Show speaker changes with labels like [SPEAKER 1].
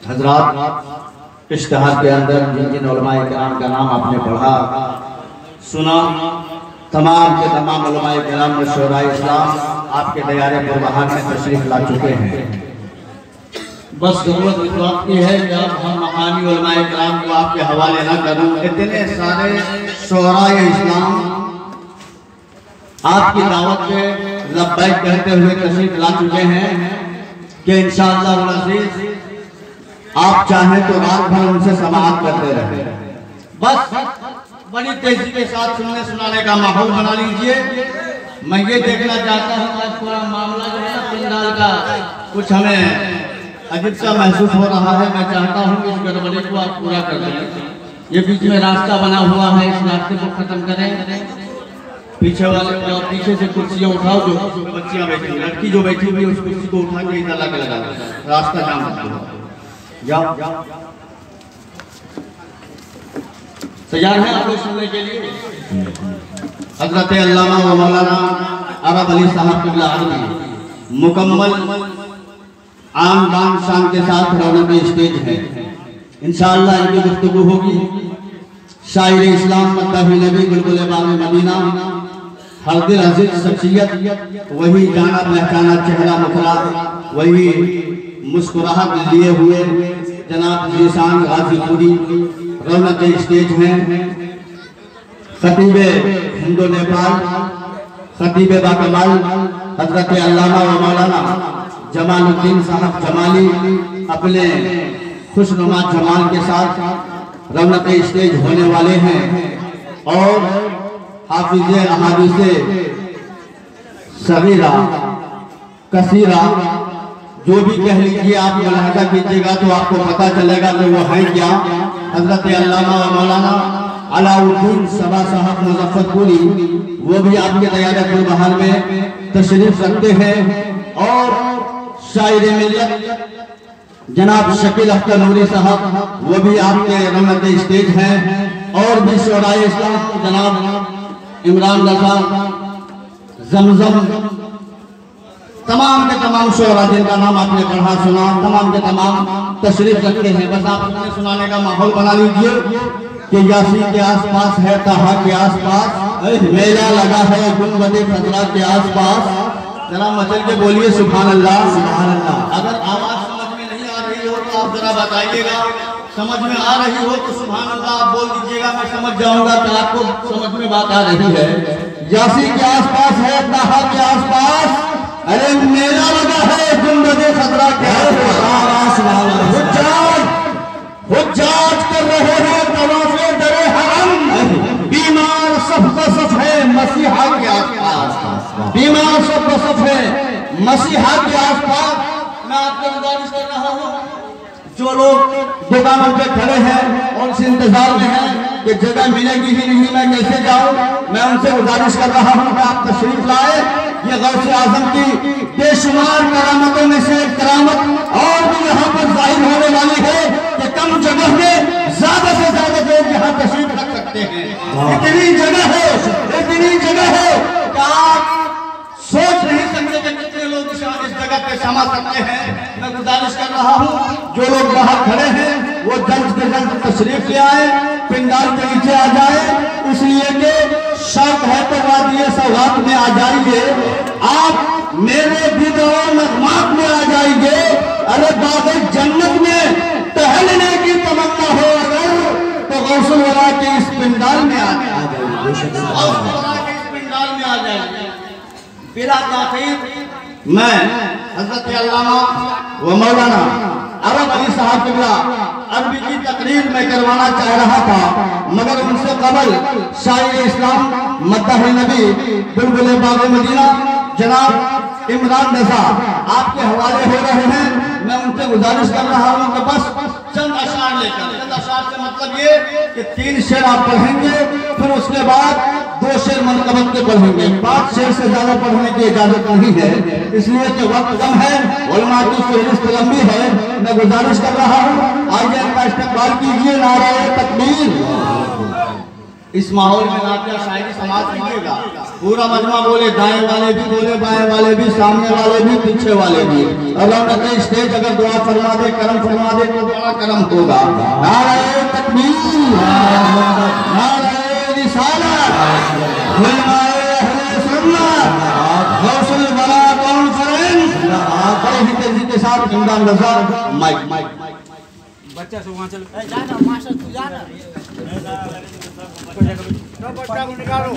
[SPEAKER 1] हजरात, इश्तिहार के अंदर जिन जिन उलमाए किराम का नाम आपने पढ़ा सुना, तमाम के तमाम उलमाए किराम में शोराए इस्लाम आपके दयारे पुरबहार में तशरीफ ला चुके हैं। बस जरूरत इस बात की है कि अब हम मकामी उलमाए किराम को आपके हवाले न करूं। इतने सारे शोराए इस्लाम आपकी दावत पे लब्बैक कहते हुए तशरीफ ला चुके हैं कि इंशाअल्लाह अज़ीज़ आप चाहें तो रात भर उनसे समाअत करते रहे। बस बड़ी तेजी के साथ सुनने सुनाने का माहौल बना लीजिए। मैं ये देखना चाहता हूँ आज पूरा मामला जो है पंडाल का कुछ हमें अजीब सा महसूस हो रहा है। मैं चाहता हूँ कि इस गड़बड़ी को आप पूरा कर दें। ये बीच में रास्ता बना हुआ है, इस रास्ते को खत्म करें। पीछे वाले और पीछे से कुर्सियाँ उठाओ, जो बच्चियाँ बैठी, लड़की जो बैठी हुई उस कुर्सी को उठा के इधर लाके लगा दो, रास्ता जाम मत करो। जाओ जाओ, तैयार हैं आप लोग सुनने के लिए? हज़रत अल्लामा व मौलाना अरब अली साहब क़िबला आलमी मुकम्मल आम बान शान के साथ रौनक स्टेज है। इंशाअल्लाह इनकी गुफ्तगू होगी। शायर इस्लाम मद्दाही नबी बुलबुल बाग मदीना, हर दिल अजीज शख्सियत, वही जाना पहचाना चेहरा मुखरा, वही मुस्कुराहट लिए हुए जनाब जीशान गाजीपुरी रौनक स्टेज हैं। खतीब हिंदो नेपाल, खतीब बाकमाल हजरत अल्लामा व मौलाना जमालुद्दीन साहब जमाली अपने खुशनुमा जमाल के साथ रौनक स्टेज होने वाले हैं। और हाफिज़ अहादीसे सगीरा कसीरा जो भी कह लीजिए आप मुलाहजा कीजिएगा तो आपको पता चलेगा कि वो है क्या। हजरत अल्लामा व मौलाना अलाउद्दीन सबा साहब मुजफ्फरपुरी वो भी आपके दयारे पुरबहार में तशरीफ रखते हैं। और शायर मिल्लत जनाब शकील अख्तर नूरी साहब वो भी आपके रौनक स्टेज हैं। और भी शोराए इस्लाम जनाब इमरान रजा, जमजम, तमाम के तमाम शोरा जिनका नाम आपने पढ़ा सुना, तमाम के तमाम तशरीफ रखते हैं। बस आप सुनने सुनाने का माहौल बना लीजिए कि यासी के आसपास है, तहा के आसपास मेला लगा है, गुंबद खतरा के आसपास। जरा मचल के बोलिए सुभान अल्लाह, सुभान अल्लाह। अगर आवाज समझ में नहीं आ रही हो तो आप जरा बताइएगा, समझ में आ रही हो तो सुभान अल्लाह आप बोल दीजिएगा, मैं समझ जाऊंगा कि आपको समझ में बात आ रही है। यासी के आसपास है, तहा के आसपास, अरे मेला लगा है, गुंबद खतरा के आसपास। हुज्जाज कर रहे हैं तवाफ़े दरे हरम, बीमार सब का सफ है मसीहा के आसपास, बीमार सब का सफ है मसीहा के आसपास। मैं आपको गुजारिश कर रहा हूँ जो लोग दुकानों पे खड़े हैं और इस इंतजार में हैं कि जगह मिलेगी ही नहीं, मैं कैसे जाऊं, मैं उनसे गुजारिश कर रहा हूं कि आप तशरीफ लाए। ये गौसे आजम की बेशुमार करामतों में से करामत और भी यहाँ पर जाहिर होने वाली है कि कम जगह में ज्यादा से ज्यादा लोग यहाँ तशरीफ रख सकते हैं। इतनी जगह है, इतनी जगह है कि आप सोच नहीं सकते कि कितने लोग इस जगह पे समा सकते हैं। मैं गुजारिश कर रहा हूँ जो लोग बाहर खड़े हैं वो जल्द से जल्द तशरीफ ले आए, पिंडाल के नीचे आ जाए, इसलिए कि शर्त है तो वादिये सौगात में आ जाइए, आप मेरे दिलों नगमात में आ जाइए। अरे बाग़े जन्नत में टहलने की तमन्ना हो अगर तो गौसुल वरा के इस पिंडाल में आ जाइए, इस पिंडाल में आ जाइए। बिला ताख़ीर मैं हज़रत अल्लामा व मौलाना अरब अली साहब क़िबला अरबी की तकरीर में करवाना चाह रहा था, मगर उनसे कबल शायर इस्लाम मद्दाही नबी बुलबुल बाग मदीना जनाब इमरान रजा आपके हवाले हो रहे हैं। मैं उनसे गुजारिश कर रहा हूँ कि बस चंद अशार लेकर, चंद अशार से मतलब ये कि 3 शेर आप पढ़ेंगे, फिर उसके बाद 2 शेर मनकबत के पढ़ेंगे। 5 शेर से ज्यादा पढ़ने की इजाजत नहीं है, इसलिए कि वक्त कम है, उलमा की फहरिस्त लंबी है। मैं गुजारिश कर रहा हूँ आइए इनका इस्तेमाल कीजिए। नारे तकबीर, इस माहौल में नाट्य शायरी समाज कीजिएगा। पूरा मजमा बोले, दाएं वाले भी बोले, बाएं वाले भी, सामने वाले भी, पीछे वाले भी। अगर स्टेज अगर दुआ फरमा दे, करम फरमा दे तो बड़ा करम होगा। नारे तकबीर, नारे रिसालत, हुलमाए अहले सुन्नत, गौसुल बला कॉन्फ्रेंस, बड़े ही तेजी के साथ इमरान रजा माइक।
[SPEAKER 2] बच्चा से वहाँ चलो,
[SPEAKER 3] जाना मास्टर तू जाना,
[SPEAKER 2] बच्चा को निकालो,